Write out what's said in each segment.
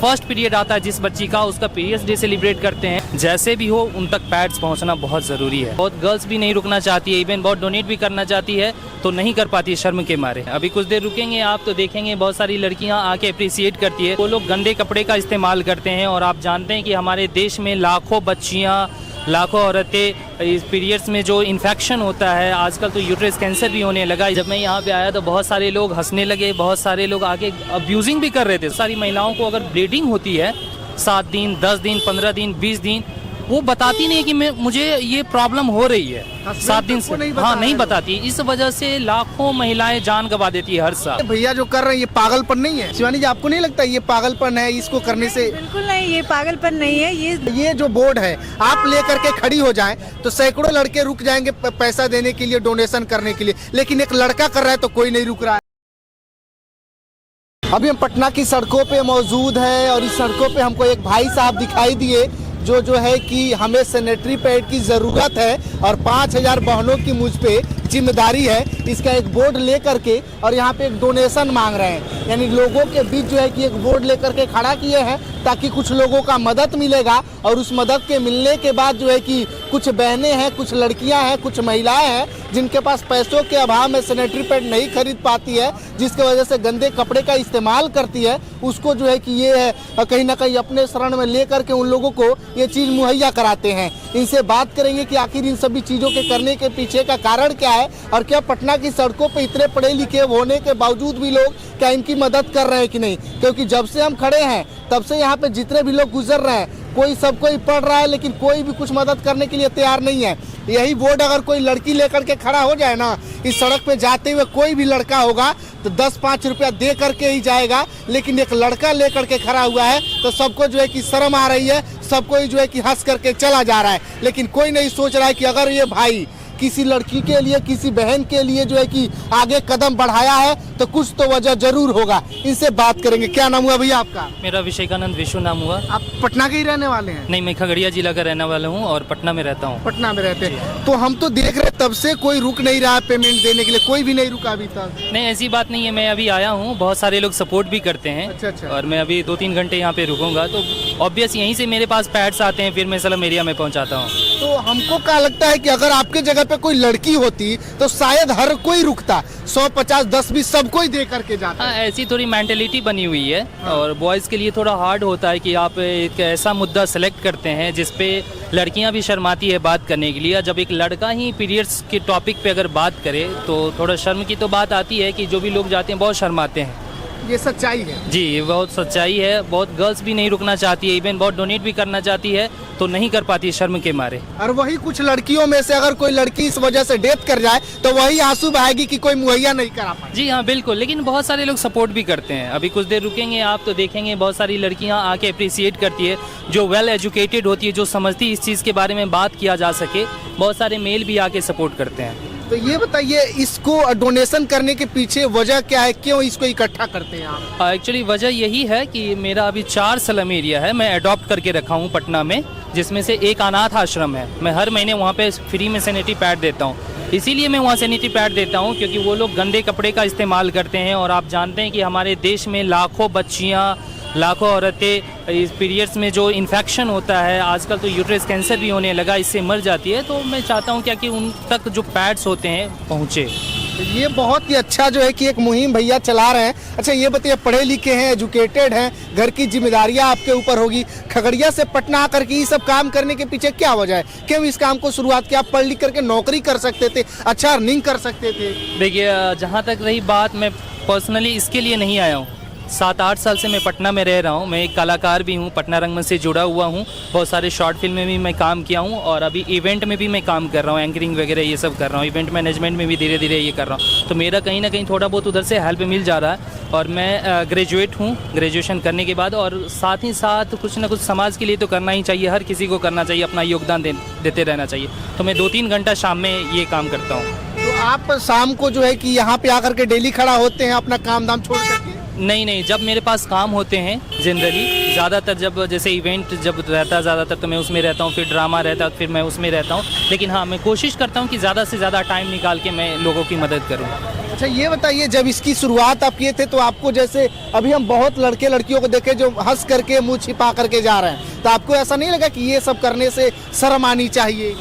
First period आता है जिस बच्ची का, उसका पीरियड्स डे सेलिब्रेट करते हैं। जैसे भी हो उन तक पैड्स पहुंचना बहुत ज़रूरी है। बहुत गर्ल्स भी नहीं रुकना चाहती है, इवन बहुत डोनेट भी करना चाहती है तो नहीं कर पाती है शर्म के मारे। अभी कुछ देर रुकेंगे आप तो देखेंगे बहुत सारी लड़कियां आके अप्रिसिएट करती है। वो लोग गंदे कपड़े का इस्तेमाल करते हैं और आप जानते हैं कि हमारे देश में लाखों बच्चियाँ, लाखों औरतें इस पीरियड्स में जो इन्फेक्शन होता है, आजकल तो यूट्रस कैंसर भी होने लगा। जब मैं यहाँ पे आया तो बहुत सारे लोग हंसने लगे, बहुत सारे लोग आगे अब्यूजिंग भी कर रहे थे। सारी महिलाओं को अगर ब्लीडिंग होती है 7 दिन, 10 दिन, 15 दिन, 20 दिन, वो बताती नहीं कि मुझे ये प्रॉब्लम हो रही है 7 दिन से। हाँ, नहीं बताती। इस वजह से लाखों महिलाएं जान गंवा देती है हर साल। भैया जो कर रहे हैं ये पागलपन नहीं है? शिवानी जी, आपको नहीं लगता ये पागलपन है इसको करने से? बिल्कुल नहीं, ये पागलपन नहीं है। ये जो बोर्ड है आप लेकर के खड़ी हो जाएं तो सैकड़ों लड़के रुक जाएंगे पैसा देने के लिए, डोनेशन करने के लिए, लेकिन एक लड़का कर रहा है तो कोई नहीं रुक रहा है। अभी हम पटना की सड़कों पे मौजूद है और इस सड़कों पे हमको एक भाई साहब दिखाई दिए जो है कि हमें सैनिटरी पैड की ज़रूरत है और 5000 बहनों की मुझ पे जिम्मेदारी है। इसका एक बोर्ड ले करके और यहाँ पे एक डोनेशन मांग रहे हैं, यानी लोगों के बीच जो है कि एक बोर्ड लेकर के खड़ा किए हैं ताकि कुछ लोगों का मदद मिलेगा और उस मदद के मिलने के बाद जो है कि कुछ बहनें हैं, कुछ लड़कियां हैं, कुछ महिलाएं हैं जिनके पास पैसों के अभाव में सैनिटरी पैड नहीं खरीद पाती है, जिसके वजह से गंदे कपड़े का इस्तेमाल करती है, उसको जो है कि ये है कहीं ना कहीं अपने शरण में ले करके उन लोगों को ये चीज़ मुहैया कराते हैं। इनसे बात करेंगे कि आखिर इन सभी चीज़ों के करने के पीछे का कारण क्या है और क्या पटना की सड़कों पे इतने पढ़े लिखे होने के बावजूद भी लोग क्या इनकी मदद कर रहे हैं कि नहीं। क्योंकि जब से हम खड़े हैं तब से यहाँ पे जितने भी लोग गुजर रहे हैं, कोई सबको ही पढ़ रहा है लेकिन कोई भी कुछ मदद करने के लिए तैयार नहीं है। यही बोर्ड अगर कोई लड़की लेकर के खड़ा हो जाए ना, इस सड़क पे जाते हुए कोई भी लड़का होगा तो 10-5 रुपया दे करके ही जाएगा, लेकिन एक लड़का लेकर के खड़ा हुआ है तो सबको जो है कि शर्म आ रही है, सबको ही जो है कि हंस करके चला जा रहा है। लेकिन कोई नहीं सोच रहा है कि अगर ये भाई किसी लड़की के लिए, किसी बहन के लिए जो है कि आगे कदम बढ़ाया है तो कुछ तो वजह जरूर होगा। इनसे बात करेंगे। क्या नाम हुआ भैया आपका? मेरा विवेकानंद विश्व नाम हुआ। आप पटना के ही रहने वाले हैं? नहीं, मैं खगड़िया जिला का रहने वाला हूँ और पटना में रहता हूँ। पटना में रहते हैं तो हम तो देख रहे तब से कोई रुक नहीं रहा पेमेंट देने के लिए, कोई भी नहीं रुका अभी तक। नहीं, ऐसी बात नहीं है, मैं अभी आया हूँ, बहुत सारे लोग सपोर्ट भी करते हैं। अच्छा। और मैं अभी 2-3 घंटे यहाँ पे रुकूंगा तो ऑब्वियस यहीं से मेरे पास पैड्स आते हैं, फिर मैं सलम एरिया में पहुँचाता हूँ। तो हमको क्या लगता है कि अगर आपके जगह पे कोई लड़की होती तो शायद हर कोई रुकता, 100, 50, 10, 20 सबको ही दे करके जाता। हाँ, ऐसी थोड़ी मेंटेलिटी बनी हुई है। और बॉयज़ के लिए थोड़ा हार्ड होता है कि आप एक ऐसा मुद्दा सेलेक्ट करते हैं जिस पे लड़कियां भी शर्माती है बात करने के लिए। जब एक लड़का ही पीरियड्स के टॉपिक पे अगर बात करे तो थोड़ा शर्म की तो बात आती है कि जो भी लोग जाते हैं बहुत शर्माते हैं। ये सच्चाई है जी, ये बहुत सच्चाई है। बहुत गर्ल्स भी नहीं रुकना चाहती है, इवन बहुत डोनेट भी करना चाहती है तो नहीं कर पाती शर्म के मारे। और वही कुछ लड़कियों में से अगर कोई लड़की इस वजह से डेथ कर जाए तो वही आंसू बहाएगी कि कोई मुहैया नहीं करा पाए। जी हाँ, बिल्कुल। लेकिन बहुत सारे लोग सपोर्ट भी करते हैं। अभी कुछ देर रुकेंगे आप तो देखेंगे बहुत सारी लड़कियां आके अप्रिसिएट करती है, जो वेल एजुकेटेड होती है, जो समझती इस चीज़ के बारे में बात किया जा सके। बहुत सारे मेल भी आके सपोर्ट करते हैं। तो ये बताइए, इसको डोनेशन करने के पीछे वजह क्या है, क्यों इसको इकट्ठा करते हैं आप? एक्चुअली वजह यही है कि मेरा अभी 4 स्लम एरिया है, मैं अडॉप्ट करके रखा हूँ पटना में, जिसमें से एक अनाथ आश्रम है। मैं हर महीने वहाँ पे फ्री में सैनिटरी पैड देता हूँ। इसीलिए मैं वहाँ सैनिटरी पैड देता हूँ क्योंकि वो लोग गंदे कपड़े का इस्तेमाल करते हैं और आप जानते हैं कि हमारे देश में लाखों बच्चियाँ, लाखों औरतें इस पीरियड्स में जो इन्फेक्शन होता है, आजकल तो यूट्रस कैंसर भी होने लगा, इससे मर जाती है। तो मैं चाहता हूँ क्या कि उन तक जो पैड्स होते हैं पहुँचे। ये बहुत ही अच्छा जो है कि एक मुहिम भैया चला रहे हैं। अच्छा, ये बताइए, पढ़े लिखे हैं, एजुकेटेड हैं, घर की जिम्मेदारियां आपके ऊपर होगी, खगड़िया से पटना आकर के ये सब काम करने के पीछे क्या वजह है? क्यों इस काम को शुरुआत किया? आप पढ़ लिख करके नौकरी कर सकते थे, अच्छा अर्निंग कर सकते थे। देखिए, जहाँ तक रही बात, मैं पर्सनली इसके लिए नहीं आया हूँ। 7-8 साल से मैं पटना में रह रहा हूँ। मैं एक कलाकार भी हूँ, पटना रंगमंच से जुड़ा हुआ हूँ। बहुत सारे शॉर्ट फिल्म में भी मैं काम किया हूँ और अभी इवेंट में भी मैं काम कर रहा हूँ, एंकरिंग वगैरह ये सब कर रहा हूँ। इवेंट मैनेजमेंट में भी धीरे धीरे ये कर रहा हूँ। तो मेरा कहीं ना कहीं थोड़ा बहुत उधर से हेल्प मिल जा रहा है। और मैं ग्रेजुएट हूँ, ग्रेजुएशन करने के बाद, और साथ ही साथ कुछ ना कुछ समाज के लिए तो करना ही चाहिए, हर किसी को करना चाहिए, अपना योगदान देते रहना चाहिए। तो मैं 2-3 घंटा शाम में ये काम करता हूँ। तो आप शाम को जो है कि यहाँ पे आकर के डेली खड़ा होते हैं अपना काम धाम छोड़ करके? नहीं, जब मेरे पास काम होते हैं जनरली, ज़्यादातर जब जैसे इवेंट जब रहता है ज़्यादातर तो मैं उसमें रहता हूँ, फिर ड्रामा रहता है फिर मैं उसमें रहता हूँ। लेकिन हाँ, मैं कोशिश करता हूँ कि ज़्यादा से ज़्यादा टाइम निकाल के मैं लोगों की मदद करूँ। अच्छा ये बताइए, जब इसकी शुरुआत आप किए थे तो आपको, जैसे अभी हम बहुत लड़के लड़कियों को देखे जो हंस करके मुंह छिपा करके जा रहे हैं, तो आपको ऐसा नहीं लगा कि ये सब करने से शर्म आनी चाहिए?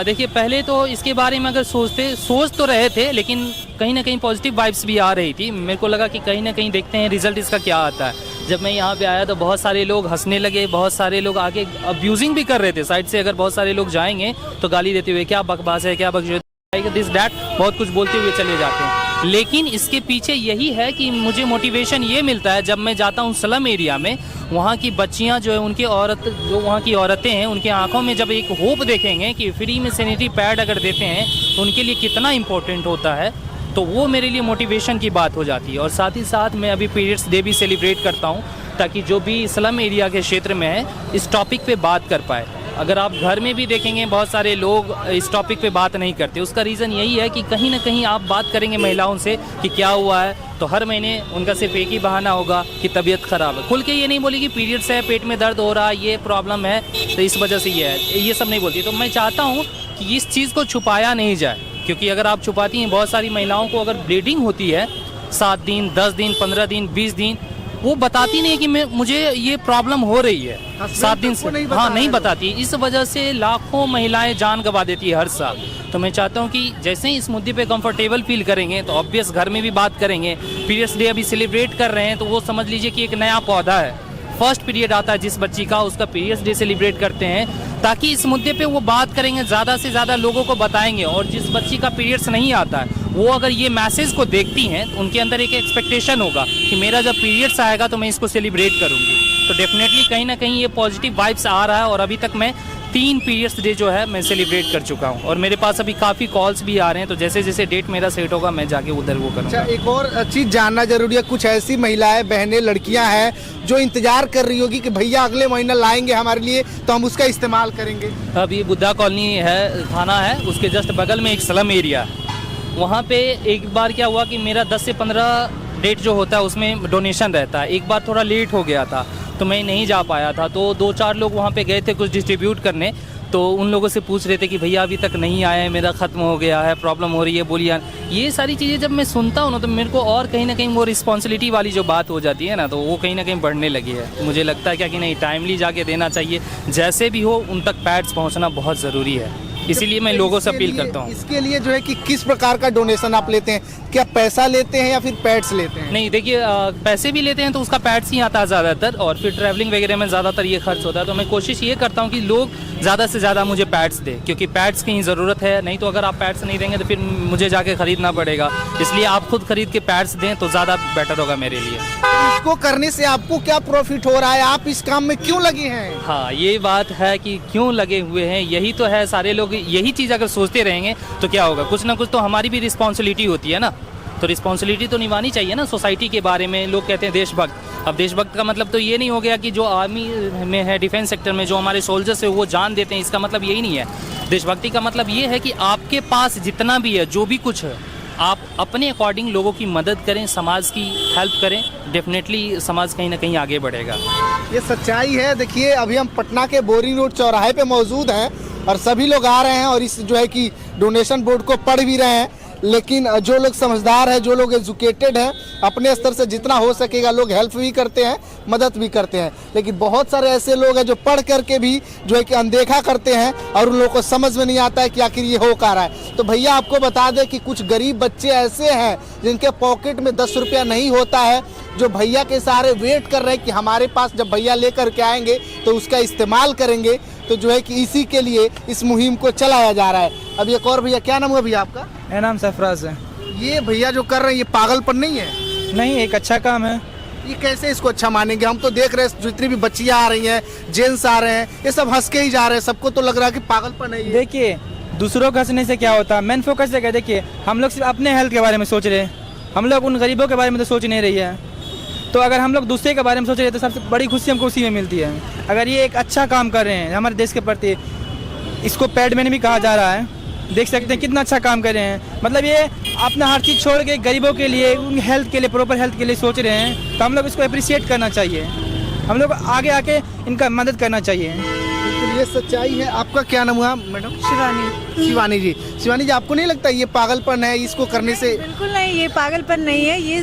देखिए, पहले तो इसके बारे में अगर सोच तो रहे थे, लेकिन कहीं ना कहीं पॉजिटिव वाइब्स भी आ रही थी। मेरे को लगा कि कहीं ना कहीं देखते हैं रिजल्ट इसका क्या आता है। जब मैं यहाँ पे आया तो बहुत सारे लोग हंसने लगे, बहुत सारे लोग आगे अब्यूजिंग भी कर रहे थे साइड से। अगर बहुत सारे लोग जाएंगे तो गाली देते हुए, क्या बकवास है, क्या बकचोदी, दिस डैट, बहुत कुछ बोलते हुए चले जाते हैं। लेकिन इसके पीछे यही है कि मुझे मोटिवेशन ये मिलता है जब मैं जाता हूँ स्लम एरिया में, वहाँ की बच्चियाँ जो है, उनकी जो वहाँ की औरतें हैं, उनकी आंखों में जब एक होप देखेंगे कि फ्री में सैनिटरी पैड अगर देते हैं तो उनके लिए कितना इम्पोर्टेंट होता है, तो वो मेरे लिए मोटिवेशन की बात हो जाती है। और साथ ही साथ मैं अभी पीरियड्स डे भी सेलिब्रेट करता हूँ, ताकि जो भी स्लम एरिया के क्षेत्र में है इस टॉपिक पे बात कर पाए। अगर आप घर में भी देखेंगे बहुत सारे लोग इस टॉपिक पे बात नहीं करते, उसका रीज़न यही है कि कहीं ना कहीं आप बात करेंगे महिलाओं से कि क्या हुआ है, तो हर महीने उनका सिर्फ एक ही बहाना होगा कि तबीयत ख़राब है। खुल के ये नहीं बोली कि पीरियड्स है, पेट में दर्द हो रहा है, ये प्रॉब्लम है तो इस वजह से ये है, ये सब नहीं बोलती। तो मैं चाहता हूँ कि इस चीज़ को छुपाया नहीं जाए, क्योंकि अगर आप छुपाती हैं, बहुत सारी महिलाओं को अगर ब्लीडिंग होती है 7 दिन, 10 दिन, 15 दिन, 20 दिन, वो बताती नहीं कि मुझे ये प्रॉब्लम हो रही है 7 दिन से, हाँ नहीं बताती। इस वजह से लाखों महिलाएं जान गंवा देती है हर साल। तो मैं चाहता हूँ कि जैसे ही इस मुद्दे पे कंफर्टेबल फील करेंगे तो ऑब्वियस घर में भी बात करेंगे। पीरियड्स डे अभी सेलिब्रेट कर रहे हैं तो वो समझ लीजिए कि एक नया पौधा है, फर्स्ट पीरियड आता है जिस बच्ची का, उसका पीरियड्स डे सेलिब्रेट करते हैं, ताकि इस मुद्दे पे वो बात करेंगे, ज़्यादा से ज़्यादा लोगों को बताएंगे। और जिस बच्ची का पीरियड्स नहीं आता है वो अगर ये मैसेज को देखती हैं तो उनके अंदर एक एक्सपेक्टेशन होगा कि मेरा जब पीरियड्स आएगा तो मैं इसको सेलिब्रेट करूँगी। तो डेफिनेटली कहीं ना कहीं ये पॉजिटिव वाइब्स आ रहा है। और अभी तक मैं 3 पीरियड्स डे जो है मैं सेलिब्रेट कर चुका हूँ, और मेरे पास अभी काफ़ी कॉल्स भी आ रहे हैं। तो जैसे जैसे डेट मेरा सेट होगा मैं जाके उधर वो करूँगा। अच्छा, एक और चीज़ जानना जरूरी है, कुछ ऐसी महिलाएं, बहनें, लड़कियां हैं जो इंतजार कर रही होगी कि भैया अगले महीना लाएंगे हमारे लिए तो हम उसका इस्तेमाल करेंगे। अभी बुद्धा कॉलोनी है, थाना है, उसके जस्ट बगल में एक स्लम एरिया है। वहाँ पे एक बार क्या हुआ कि मेरा 10 से 15 डेट जो होता है उसमें डोनेशन रहता है। एक बार थोड़ा लेट हो गया था तो मैं नहीं जा पाया था, तो 2-4 लोग वहाँ पे गए थे कुछ डिस्ट्रीब्यूट करने। तो उन लोगों से पूछ रहे थे कि भैया अभी तक नहीं आए हैं, मेरा ख़त्म हो गया है, प्रॉब्लम हो रही है, बोलिए। ये सारी चीज़ें जब मैं सुनता हूँ ना तो मेरे को और कहीं ना कहीं वो रिस्पॉन्सिबिलिटी वाली जो बात हो जाती है ना, तो वो कहीं ना कहीं बढ़ने लगी है। मुझे लगता है क्या कि नहीं, टाइमली जाके देना चाहिए, जैसे भी हो उन तक पैड्स पहुँचना बहुत ज़रूरी है। इसीलिए मैं लोगों से अपील करता हूँ। इसके लिए जो है कि किस प्रकार का डोनेशन आप लेते हैं, क्या पैसा लेते हैं या फिर पैड्स लेते हैं? नहीं, देखिए पैसे भी लेते हैं तो उसका पैड्स ही आता है ज़्यादातर, और फिर ट्रैवलिंग वगैरह में ज़्यादातर ये खर्च होता है। तो मैं कोशिश ये करता हूँ कि लोग ज़्यादा से ज़्यादा मुझे पैड्स दें, क्योंकि पैड्स की ही ज़रूरत है। नहीं तो अगर आप पैड्स नहीं देंगे तो फिर मुझे जाके ख़रीदना पड़ेगा, इसलिए आप खुद खरीद के पैड्स दें तो ज़्यादा बेटर होगा मेरे लिए। इसको करने से आपको क्या प्रॉफिट हो रहा है, आप इस काम में क्यों लगे हैं? हाँ, ये बात है कि क्यों लगे हुए हैं, यही तो है। सारे लोग यही चीज़ अगर सोचते रहेंगे तो क्या होगा, कुछ ना कुछ तो हमारी भी रिस्पॉन्सिबिलिटी होती है ना। तो रिस्पॉन्सिबिलिटी तो निभानी चाहिए ना सोसाइटी के बारे में। लोग कहते हैं देशभक्त, अब देशभक्त का मतलब तो ये नहीं हो गया कि जो आर्मी में है, डिफेंस सेक्टर में जो हमारे सोल्जर्स है वो जान देते हैं, इसका मतलब यही नहीं है। देशभक्ति का मतलब ये है कि आपके पास जितना भी है, जो भी कुछ है, आप अपने अकॉर्डिंग लोगों की मदद करें, समाज की हेल्प करें। डेफिनेटली समाज कहीं ना कहीं आगे बढ़ेगा। ये सच्चाई है। देखिए, अभी हम पटना के बोरिंग रोड चौराहे पे मौजूद हैं और सभी लोग आ रहे हैं और इस जो है कि डोनेशन बोर्ड को पढ़ भी रहे हैं। लेकिन जो लोग समझदार हैं, जो लोग एजुकेटेड हैं, अपने स्तर से जितना हो सकेगा लोग हेल्प भी करते हैं, मदद भी करते हैं। लेकिन बहुत सारे ऐसे लोग हैं जो पढ़ करके भी जो है कि अनदेखा करते हैं और उन लोगों को समझ में नहीं आता है कि आखिर ये हो क्या रहा है। तो भैया आपको बता दें कि कुछ गरीब बच्चे ऐसे हैं जिनके पॉकेट में 10 रुपया नहीं होता है, जो भैया के सहारे वेट कर रहे हैं कि हमारे पास जब भैया लेकर के आएंगे तो उसका इस्तेमाल करेंगे। तो जो है कि इसी के लिए इस मुहिम को चलाया जा रहा है। अब एक और भैया, क्या नाम है भैया आपका? मेरा नाम सरफराज है। ये भैया जो कर रहे हैं ये पागलपन नहीं है? नहीं, एक अच्छा काम है। ये कैसे इसको अच्छा मानेंगे? हम तो देख रहे हैं जितनी भी बच्चियां आ रही हैं, जेंट्स आ रहे हैं, ये सब हंस के ही जा रहे हैं, सबको तो लग रहा है कि पागलपन है ये। देखिए, दूसरों को हंसने से क्या होता है, मेन फोकस है। देखिए, हम लोग सिर्फ अपने हेल्थ के बारे में सोच रहे हैं, हम लोग उन गरीबों के बारे में तो सोच नहीं रही है। तो अगर हम लोग दूसरे के बारे में सोच रहे हैं तो सबसे बड़ी खुशी हमको उसी में मिलती है। अगर ये एक अच्छा काम कर रहे हैं हमारे देश के प्रति, इसको पैडमैन भी कहा जा रहा है, देख सकते हैं कितना अच्छा काम कर रहे हैं। मतलब ये अपना हर चीज़ छोड़ के गरीबों के लिए, उनकी हेल्थ के लिए, प्रॉपर हेल्थ के लिए सोच रहे हैं। तो हम लोग इसको अप्रिशिएट करना चाहिए, हम लोग आगे आके इनका मदद करना चाहिए। ये सच्चाई है। आपका क्या नाम हुआ मैडम? शिवानी। शिवानी जी, शिवानी जी आपको नहीं लगता ये पागलपन है इसको करने से? बिल्कुल नहीं, ये पागलपन नहीं है, ये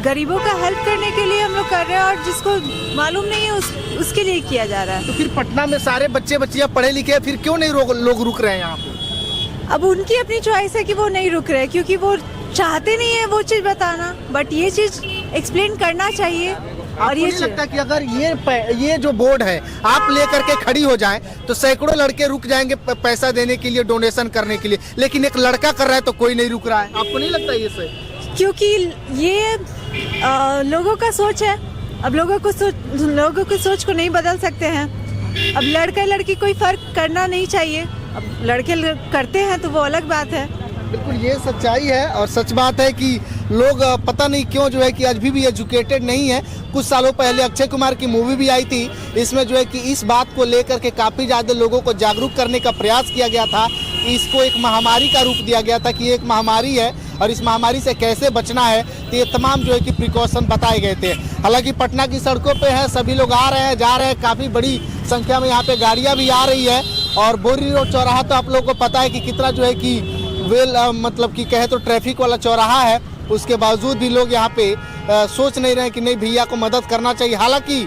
गरीबों का हेल्प करने के लिए हम लोग कर रहे हैं और जिसको मालूम नहीं है उसके लिए किया जा रहा है। तो फिर पटना में सारे बच्चे बच्चियां पढ़े लिखे हैं, फिर क्यों नहीं लोग रुक रहे हैं यहाँ पे? अब उनकी अपनी चॉइस है कि वो नहीं रुक रहे, क्योंकि वो चाहते नहीं है वो चीज़ बताना, बट ये चीज़ एक्सप्लेन करना चाहिए। और ये नहीं लगता कि अगर ये जो बोर्ड है आप लेकर के खड़ी हो जाएं तो सैकड़ों लड़के रुक जाएंगे पैसा देने के लिए, डोनेशन करने के लिए, लेकिन एक लड़का कर रहा है तो कोई नहीं रुक रहा है? आपको नहीं लगता ये सही? क्योंकि ये लोगों का सोच है। अब लोगों की सोच को नहीं बदल सकते हैं। अब लड़का लड़की कोई फर्क करना नहीं चाहिए। अब लड़के करते हैं तो वो अलग बात है। बिल्कुल ये सच्चाई है और सच बात है कि लोग पता नहीं क्यों जो है कि आज भी एजुकेटेड नहीं है। कुछ सालों पहले अक्षय कुमार की मूवी भी आई थी, इसमें जो है कि इस बात को लेकर के काफ़ी ज़्यादा लोगों को जागरूक करने का प्रयास किया गया था। इसको एक महामारी का रूप दिया गया था कि एक महामारी है और इस महामारी से कैसे बचना है, तो ये तमाम जो है कि प्रिकॉशन बताए गए थे। हालांकि पटना की सड़कों पे है, सभी लोग आ रहे हैं जा रहे हैं, काफ़ी बड़ी संख्या में यहाँ पे गाड़ियाँ भी आ रही है। और बोरी रोड चौराहा तो आप लोगों को पता है कि कितना जो है कि मतलब कि कहे तो ट्रैफिक वाला चौराहा है, उसके बावजूद भी लोग यहाँ पे सोच नहीं रहे कि नहीं भैया को मदद करना चाहिए। हालांकि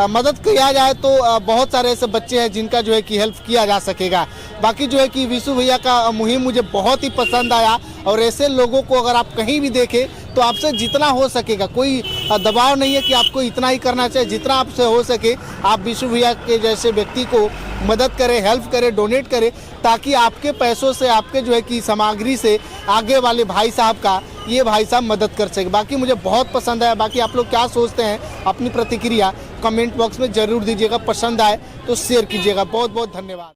मदद किया जाए तो बहुत सारे ऐसे बच्चे हैं जिनका जो है कि हेल्प किया जा सकेगा। बाकी जो है कि विशु भैया का मुहिम मुझे बहुत ही पसंद आया और ऐसे लोगों को अगर आप कहीं भी देखें तो आपसे जितना हो सकेगा, कोई दबाव नहीं है कि आपको इतना ही करना चाहिए, जितना आपसे हो सके आप विशु भैया के जैसे व्यक्ति को मदद करें, हेल्प करें, डोनेट करें, ताकि आपके पैसों से, आपके जो है कि सामग्री से आगे वाले भाई साहब का ये भाई साहब मदद कर सके। बाकी मुझे बहुत पसंद आया। बाकी आप लोग क्या सोचते हैं, अपनी प्रतिक्रिया कमेंट बॉक्स में ज़रूर दीजिएगा। पसंद आए तो शेयर कीजिएगा। बहुत बहुत धन्यवाद।